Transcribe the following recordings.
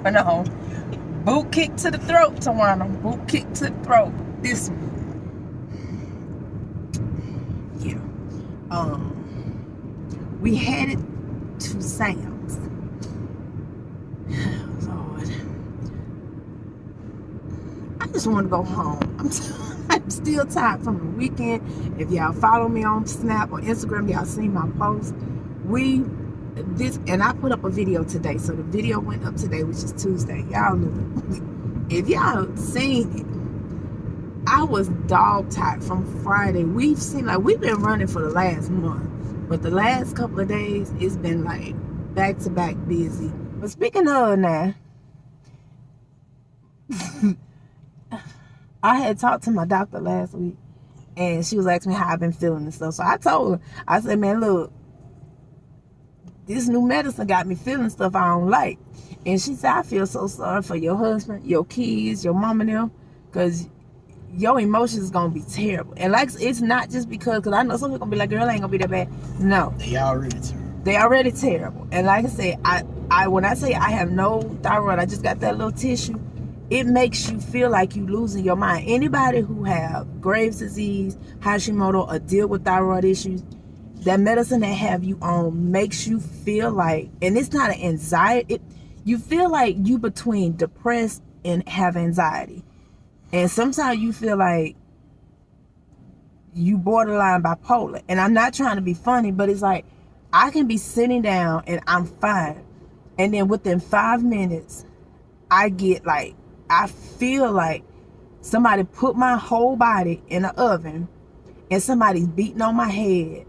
going on. Boot kick to the throat, Tawana. Boot kick to the throat. This one. Yeah. We headed to Sam's. Lord. I just want to go home. I'm still tired from the weekend. If y'all follow me on Snap or Instagram, y'all seen my post. And I put up a video today. So the video went up today, which is Tuesday. Y'all knew it. If y'all seen it, I was dog tired from Friday. We've been running for the last month. But the last couple of days, it's been like back to back busy. But speaking of now, I had talked to my doctor last week, and she was asking me how I've been feeling and stuff. So I told her, I said, man, look, this new medicine got me feeling stuff I don't like. And she said, I feel so sorry for your husband, your kids, your mom and them, because your emotions is going to be terrible. And like, it's not just because I know some people going to be like, girl, it ain't going to be that bad. No. They already terrible. They already terrible. And like I said, when I say I have no thyroid, I just got that little tissue, it makes you feel like you losing your mind. Anybody who have Graves' disease, Hashimoto, or deal with thyroid issues, that medicine they have you on makes you feel like, and it's not an anxiety, you feel like you between depressed and have anxiety. And sometimes you feel like you borderline bipolar. And I'm not trying to be funny, but it's like I can be sitting down and I'm fine. And then within 5 minutes, I feel like somebody put my whole body in an oven and somebody's beating on my head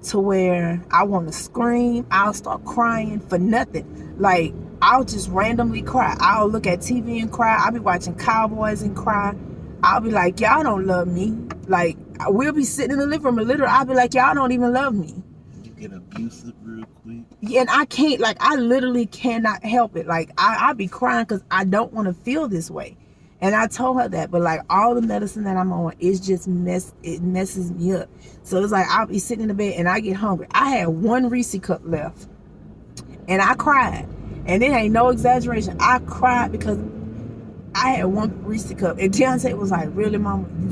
to where I want to scream. I'll start crying for nothing. Like, I'll just randomly cry. I'll look at TV and cry. I'll be watching Cowboys and cry. I'll be like, y'all don't love me. Like, we'll be sitting in the living room and literally I'll be like, y'all don't even love me. You get abusive real quick. Yeah, and I can't, like, I literally cannot help it. Like, I'll be crying because I don't want to feel this way. And I told her that, but like all the medicine that I'm on, it's just it messes me up. So it's like I'll be sitting in the bed and I get hungry. I had one Reese cup left and I cried. And it ain't no exaggeration. I cried because I had one Reese cup. And Deontay was like, really, mama, you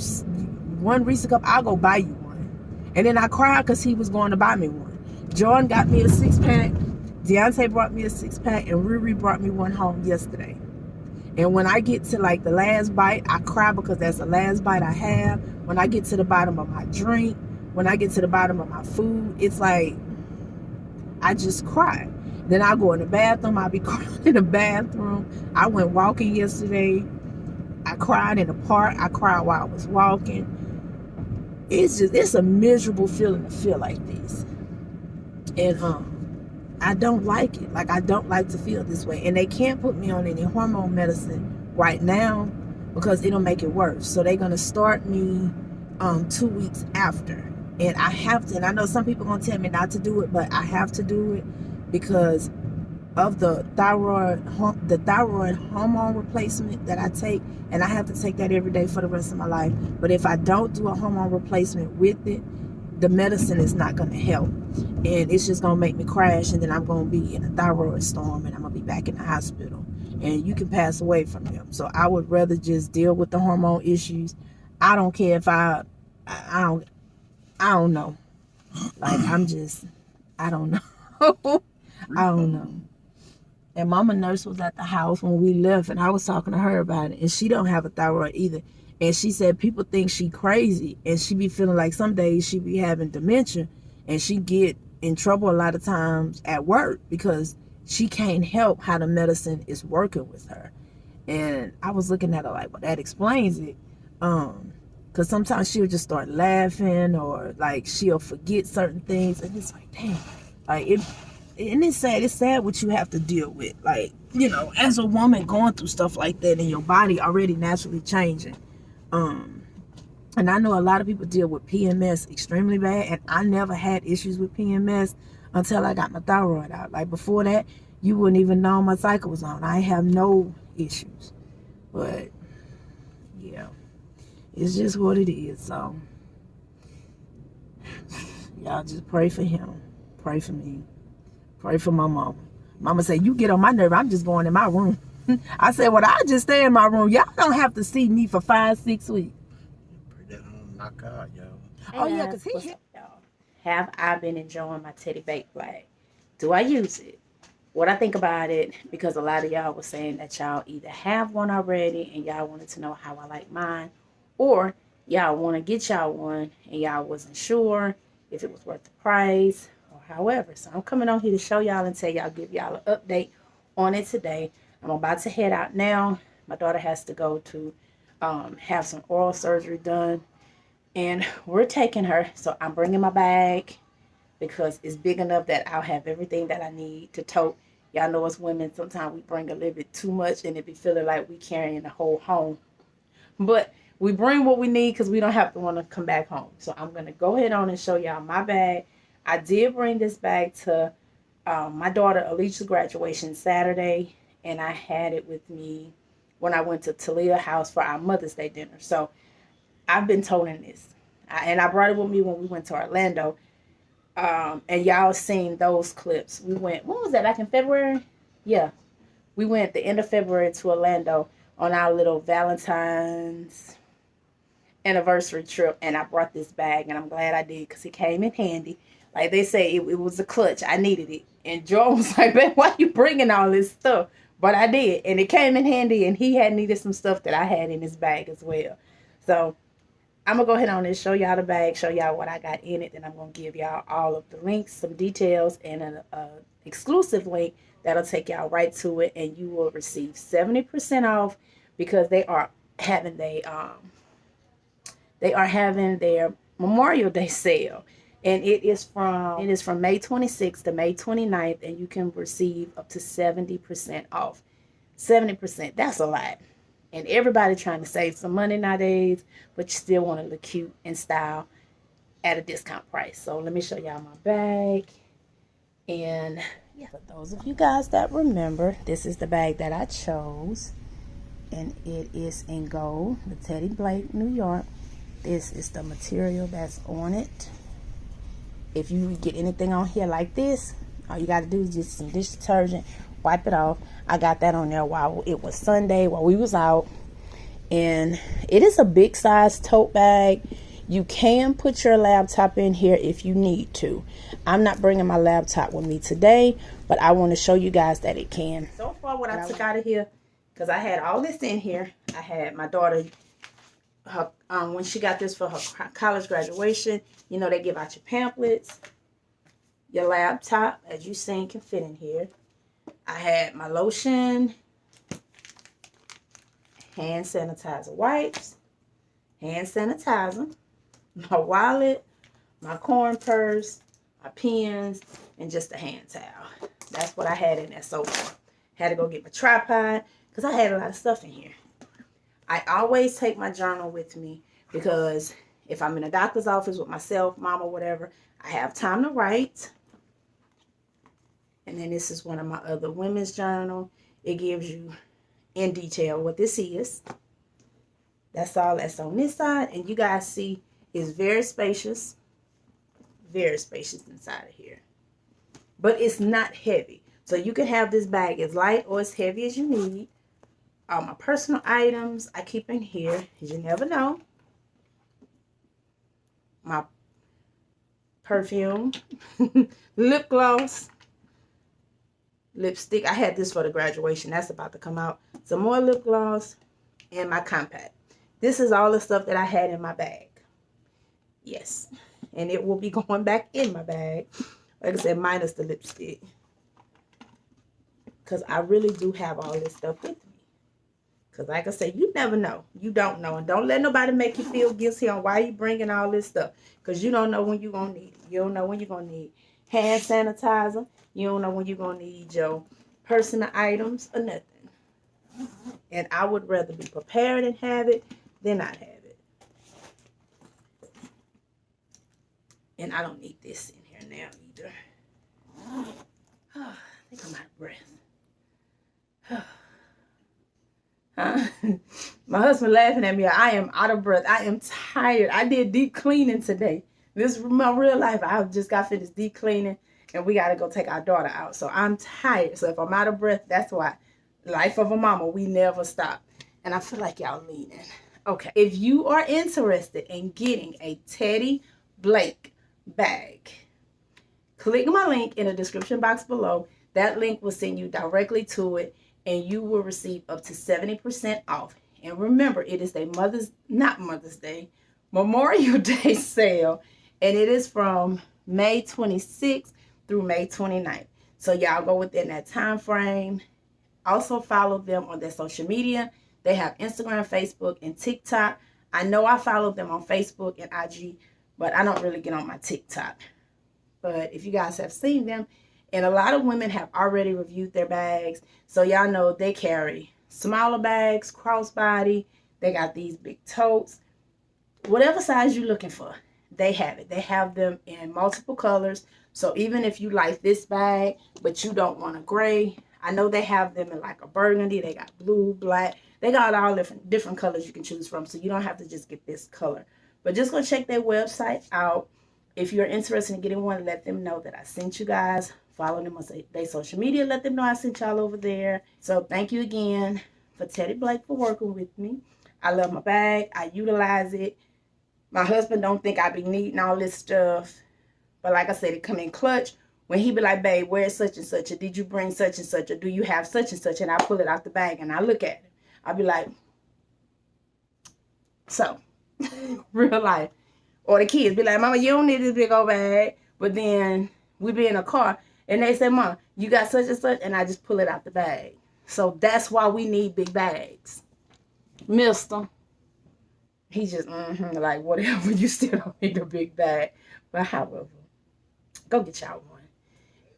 one Reese cup? I'll go buy you one. And then I cried because he was going to buy me one. Jordan got me a 6-pack. Deontay brought me a 6-pack. And Riri brought me one home yesterday. And when I get to like the last bite, I cry because that's the last bite I have. When I get to the bottom of my drink, when I get to the bottom of my food, it's like I just cry. Then I go in the bathroom. I'll be crying in the bathroom. I went walking yesterday. I cried in the park. I cried while I was walking. It's a miserable feeling to feel like this. And I don't like it. Like, I don't like to feel this way. And they can't put me on any hormone medicine right now because it'll make it worse. So they're going to start me 2 weeks after. And I have to. And I know some people are going to tell me not to do it, but I have to do it because of the thyroid hormone replacement that I take. And I have to take that every day for the rest of my life. But if I don't do a hormone replacement with it, the medicine is not going to help. And it's just going to make me crash. And then I'm going to be in a thyroid storm. And I'm going to be back in the hospital. And you can pass away from them. So I would rather just deal with the hormone issues. I don't care if I don't know. Like, I don't know. I don't know. And mama nurse was at the house when we left. And I was talking to her about it. And she don't have a thyroid either. And she said people think she crazy, and she be feeling like some days she be having dementia, and she get in trouble a lot of times at work because she can't help how the medicine is working with her. And I was looking at her like, well, that explains it. Because sometimes she'll just start laughing or like she'll forget certain things. And it's like, damn, like and it's sad. It's sad what you have to deal with. Like, you know, as a woman going through stuff like that and your body already naturally changing. And I know a lot of people deal with PMS extremely bad, and I never had issues with PMS until I got my thyroid out. Like before that, you wouldn't even know my cycle was on. I have no issues. But yeah, it's just what it is. So y'all just pray for him. Pray for me. Pray for my mama. Mama said, you get on my nerve, I'm just going in my room. I said, well, I just stay in my room. Y'all don't have to see me for 5-6 weeks. Pray that knock out, yo. Hey Oh, yeah, guys, because what's up, y'all? Have I been enjoying my teddy bake flag? Do I use it? What I think about it, because a lot of y'all was saying that y'all either have one already and y'all wanted to know how I like mine, or y'all want to get y'all one and y'all wasn't sure if it was worth the price or however. So I'm coming on here to show y'all and tell y'all, give y'all an update on it today. I'm about to head out now. My daughter has to go to have some oral surgery done, and we're taking her. So I'm bringing my bag because it's big enough that I'll have everything that I need to tote. Y'all know as women, sometimes we bring a little bit too much and it be feeling like we carrying the whole home. But we bring what we need because we don't have to want to come back home. So I'm going to go ahead on and show y'all my bag. I did bring this bag to my daughter Alisha's graduation Saturday, and I had it with me when I went to Talia's house for our Mother's Day dinner. So I've been toting this. And I brought it with me when we went to Orlando. And y'all seen those clips. We went, when was that, back in February? Yeah. We went the end of February to Orlando on our little Valentine's anniversary trip, and I brought this bag, and I'm glad I did because it came in handy. Like they say, it was a clutch. I needed it. And Joe was like, man, why you bringing all this stuff? But I did, and it came in handy, and he had needed some stuff that I had in his bag as well. So I'm going to go ahead on and show y'all the bag, show y'all what I got in it. Then I'm going to give y'all all of the links, some details, and an exclusive link that'll take y'all right to it. And you will receive 70% off because they are having their Memorial Day sale. And it is from May 26th to May 29th, and you can receive up to 70% off. 70%, that's a lot. And everybody trying to save some money nowadays, but you still want to look cute and style at a discount price. So let me show y'all my bag. And yeah, for those of you guys that remember, this is the bag that I chose. And it is in gold, the Teddy Blake, New York. This is the material that's on it. If you get anything on here like this, all you got to do is just some dish detergent, wipe it off. I got that on there while it was Sunday, while we was out. And it is a big size tote bag. You can put your laptop in here if you need to. I'm not bringing my laptop with me today, but I want to show you guys that it can. So far what I took out of here, because I had all this in here. I had my daughter, when she got this for her college graduation, you know, they give out your pamphlets. Your laptop, as you seen, can fit in here. I had my lotion, hand sanitizer wipes, hand sanitizer, my wallet, my corn purse, my pens, and just a hand towel. That's what I had in there so far. Had to go get my tripod because I had a lot of stuff in here. I always take my journal with me because if I'm in a doctor's office with myself, mom, or whatever, I have time to write. And then this is one of my other women's journal. It gives you in detail what this is. That's all that's on this side. And you guys see it's very spacious. Very spacious inside of here. But it's not heavy. So you can have this bag as light or as heavy as you need. All my personal items I keep in here. You never know. My perfume. Lip gloss. Lipstick. I had this for the graduation. That's about to come out. Some more lip gloss. And my compact. This is all the stuff that I had in my bag. Yes. And it will be going back in my bag. Like I said, minus the lipstick. Because I really do have all this stuff with me. Because like I said, you never know. You don't know. And don't let nobody make you feel guilty on why you bringing all this stuff. Because you don't know when you're going to need it. You don't know when you're going to need hand sanitizer. You don't know when you're going to need your personal items or nothing. And I would rather be prepared and have it than not have it. And I don't need this in here now either. Oh, I think I'm out of breath. My husband laughing at me. I am out of breath. I am tired. I did deep cleaning today. This is my real life. I just got finished deep cleaning, and we got to go take our daughter out. So I'm tired. So if I'm out of breath, that's why. Life of a mama, we never stop. And I feel like y'all leaning. Okay, if you are interested in getting a Teddy Blake bag, click my link in the description box below. That link will send you directly to it, and you will receive up to 70% off. And remember, it is a Mother's Day, Memorial Day sale, and it is from May 26th through May 29th. So y'all go within that time frame. Also follow them on their social media. They have Instagram, Facebook, and TikTok. I know I follow them on Facebook and IG, but I don't really get on my TikTok. But if you guys have seen them, and a lot of women have already reviewed their bags, so y'all know they carry smaller bags, crossbody. They got these big totes. Whatever size you're looking for, they have it. They have them in multiple colors. So even if you like this bag, but you don't want a gray, I know they have them in like a burgundy. They got blue, black. They got all different colors you can choose from. So you don't have to just get this color. But just go check their website out. If you're interested in getting one, let them know that I sent you guys. Follow them on their social media. Let them know I sent y'all over there. So thank you again for Teddy Blake for working with me. I love my bag. I utilize it. My husband don't think I be needing all this stuff. But like I said, it come in clutch. When he be like, babe, where's such and such? Or did you bring such and such? Or do you have such and such? And I pull it out the bag and I look at it. I be like, so, real life. Or the kids be like, mama, you don't need this big old bag. But then we be in a car and they say, mom, you got such and such. And I just pull it out the bag. So that's why we need big bags. Mister. He just, like, whatever. You still don't need a big bag. But however, go get y'all one.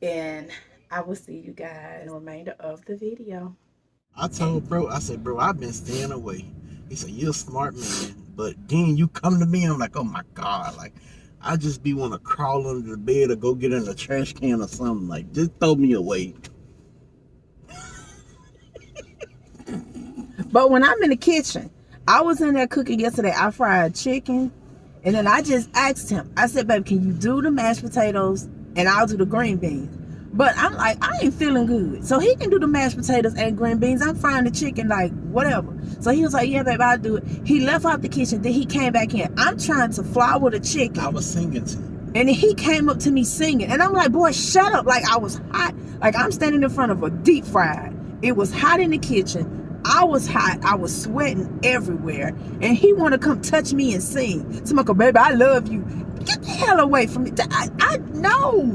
And I will see you guys in the remainder of the video. I told bro, I said, bro, I've been staying away. He said, you're a smart man. But then you come to me, I'm like, oh my God. Like, I just be want to crawl under the bed or go get in a trash can or something. Like, just throw me away. But when I'm in the kitchen, I was in there cooking yesterday. I fried chicken. And then I just asked him. I said, babe, can you do the mashed potatoes? And I'll do the green beans. But I'm like, I ain't feeling good. So he can do the mashed potatoes and green beans. I'm frying the chicken, like, whatever. So he was like, yeah, babe, I'll do it. He left out the kitchen. Then he came back in. I'm trying to flour the chicken. I was singing to him. And then he came up to me singing. And I'm like, boy, shut up. Like, I was hot. Like, I'm standing in front of a deep fryer. It was hot in the kitchen. I was hot. I was sweating everywhere. And he want to come touch me and sing. So I'm like, baby, I love you. Get the hell away from me. I know.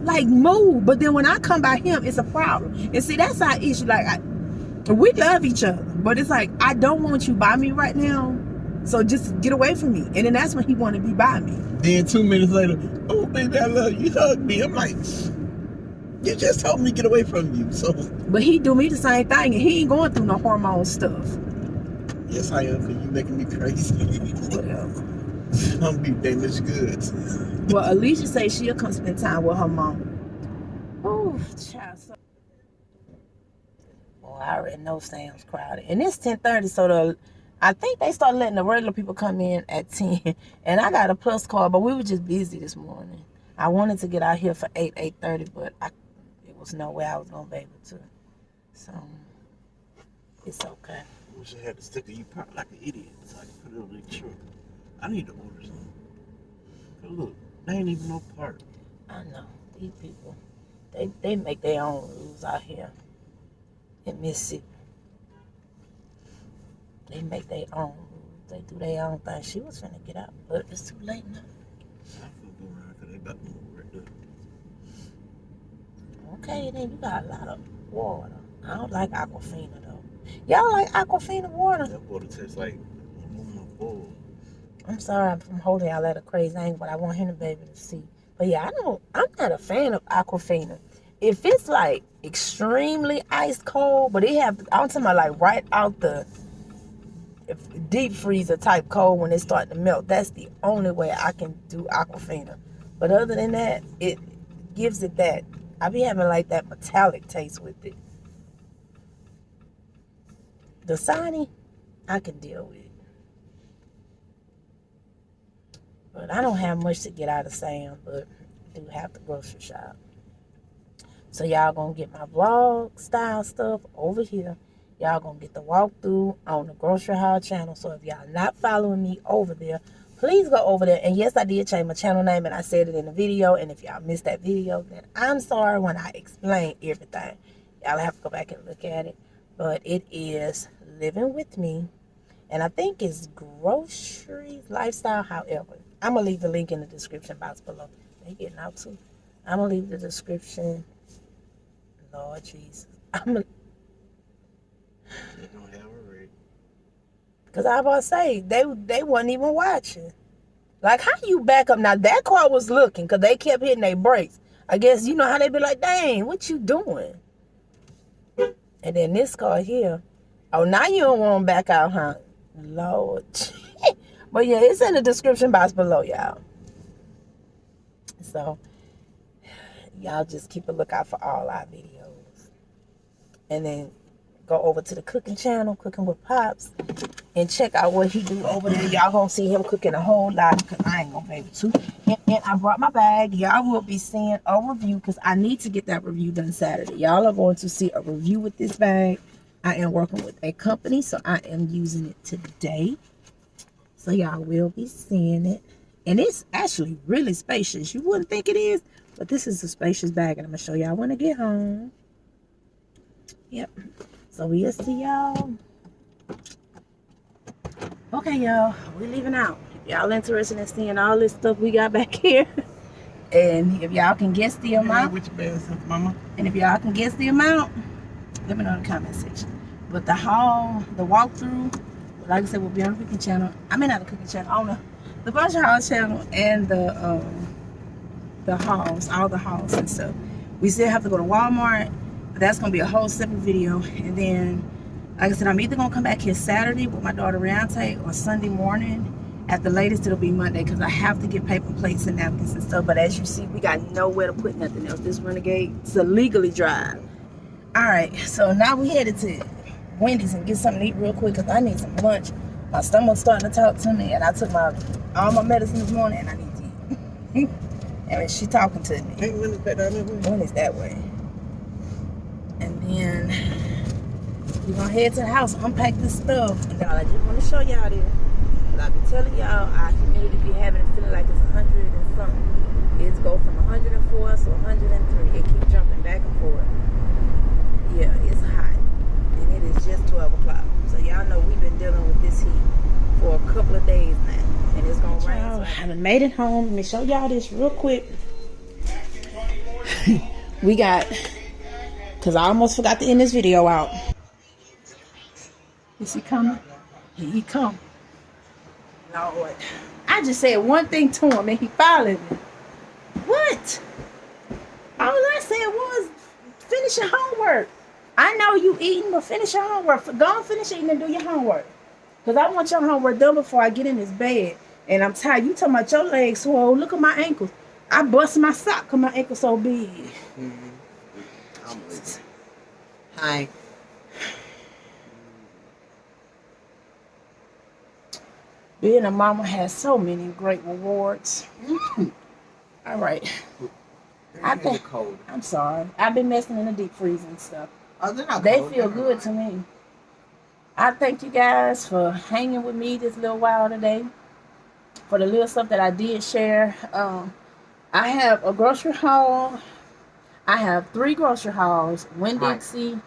Like, move. But then when I come by him, it's a problem. And see, that's our issue. Like, we love each other. But it's like, I don't want you by me right now. So just get away from me. And then that's when he want to be by me. Then 2 minutes later, oh, baby, I love you. Hug me. I'm like, you just told me to get away from you. So, but he do me the same thing, and he ain't going through no hormone stuff. yes, I am, because you making me crazy. Whatever. I'm be damaged goods. Well, Alisha say she'll come spend time with her mom. Oh, child. Well, I already know Sam's crowded, and it's 10:30, so I think they start letting the regular people come in at 10. And I got a plus card, but we were just busy this morning. I wanted to get out here for 8:30, but it was no way I was gonna be able to. So it's okay. I wish I had the sticker. You pop like an idiot, so I can put it on the truck. I need to order something. Cause look, they ain't even no part. I know these people. They make their own rules out here in Mississippi. They make their own rules. They do their own thing. She was finna get out, but it's too late now. I feel go around because they about to move right there. Okay, then you got a lot of water. I don't like Aquafina though. Y'all like Aquafina water? That water tastes like aluminum foil. I'm sorry I'm holding y'all at a crazy angle, but I want him to be able to see. But yeah, I'm not a fan of Aquafina. If it's like extremely ice cold, but I'm talking about like right out the deep freezer type cold when it's starting to melt. That's the only way I can do Aquafina. But other than that, it gives it that. I be having like that metallic taste with it. The Dasani, I can deal with. But I don't have much to get out of Sam, but I do have to grocery shop. So y'all gonna get my vlog style stuff over here. Y'all gonna get the walkthrough on the Grocery Haul channel. So if y'all not following me over there, please go over there. And yes, I did change my channel name and I said it in the video. And if y'all missed that video, then I'm sorry when I explain everything. Y'all have to go back and look at it. But it is Living With Me. And I think it's Groceries Lifestyle. However, I'm going to leave the link in the description box below. They getting out too. I'm going to leave the description. Lord Jesus. Because I was about to say, they wasn't even watching. Like, how you back up? Now, that car was looking because they kept hitting their brakes. I guess, you know how they be like, dang, what you doing? And then this car here. Oh, now you don't want to back out, huh? Lord. But yeah, it's in the description box below, y'all. So, y'all just keep a lookout for all our videos. And then go over to the cooking channel, Cooking with Pops, and check out what he do over there. Y'all gonna see him cooking a whole lot because I ain't gonna be able to. And I brought my bag. Y'all will be seeing a review because I need to get that review done Saturday. Y'all are going to see a review with this bag. I am working with a company, so I am using it today. So y'all will be seeing it. And it's actually really spacious. You wouldn't think it is, but this is a spacious bag, and I'm gonna show y'all when I get home. Yep. So we'll see y'all. Okay, y'all. We're leaving out. If y'all interested in seeing all this stuff we got back here, and if y'all can guess the amount, and if y'all can guess the amount, let me know in the comment section. But the haul, the walkthrough, like I said, will be on the cooking channel. I mean, not the cooking channel, on the Grocery Haul channel, and the hauls, all the hauls and stuff. We still have to go to Walmart. That's gonna be a whole separate video. And then, like I said, I'm either gonna come back here Saturday with my daughter Riante or Sunday morning. At the latest, it'll be Monday because I have to get paper plates and napkins and stuff. But as you see, we got nowhere to put nothing else. This Renegade to legally drive. All right, so now we headed to Wendy's and get something to eat real quick because I need some lunch. My stomach's starting to talk to me, and I took all my medicine this morning, and I need to eat. And she talking to me. Wendy's that way. And then we're gonna head to the house, unpack this stuff, and then I just want to show y'all this. But I be telling y'all, our humidity be having it feeling like it's 100 and something. It's go from 104 to 103. It keep jumping back and forth. Yeah, it's hot, and it is just 12 o'clock. So y'all know we've been dealing with this heat for a couple of days now, and it's gonna rain. So I haven't made it home. Let me show y'all this real quick. We got. Because I almost forgot to end this video out. Is he coming? Here he come. Lord. I just said one thing to him and he followed me. What? All I said was finish your homework. I know you eating, but finish your homework. Go and finish eating and do your homework. Because I want your homework done before I get in this bed. And I'm tired. You talking about your legs swole. Look at my ankles. I bust my sock because my ankle's so big. Mm-hmm. Hi. Being a mama has so many great rewards. All right. I'm sorry. I've been messing in the deep freeze and stuff. Oh, they feel good to me. I thank you guys for hanging with me this little while today. For the little stuff that I did share. I have a grocery haul. I have 3 grocery hauls. Winn-Dixie,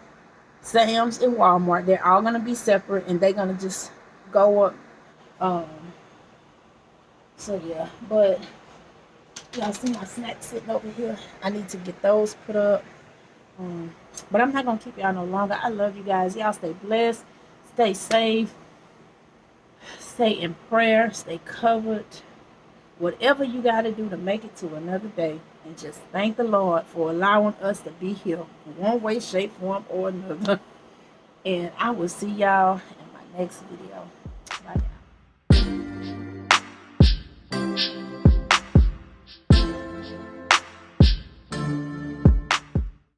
Sam's, and Walmart. They're all going to be separate. And they're going to just go up. So yeah. But y'all see my snacks sitting over here. I need to get those put up. But I'm not going to keep y'all no longer. I love you guys. Y'all stay blessed. Stay safe. Stay in prayer. Stay covered. Whatever you got to do to make it to another day. And just thank the Lord for allowing us to be here. One way, shape, form, or another. And I will see y'all in my next video.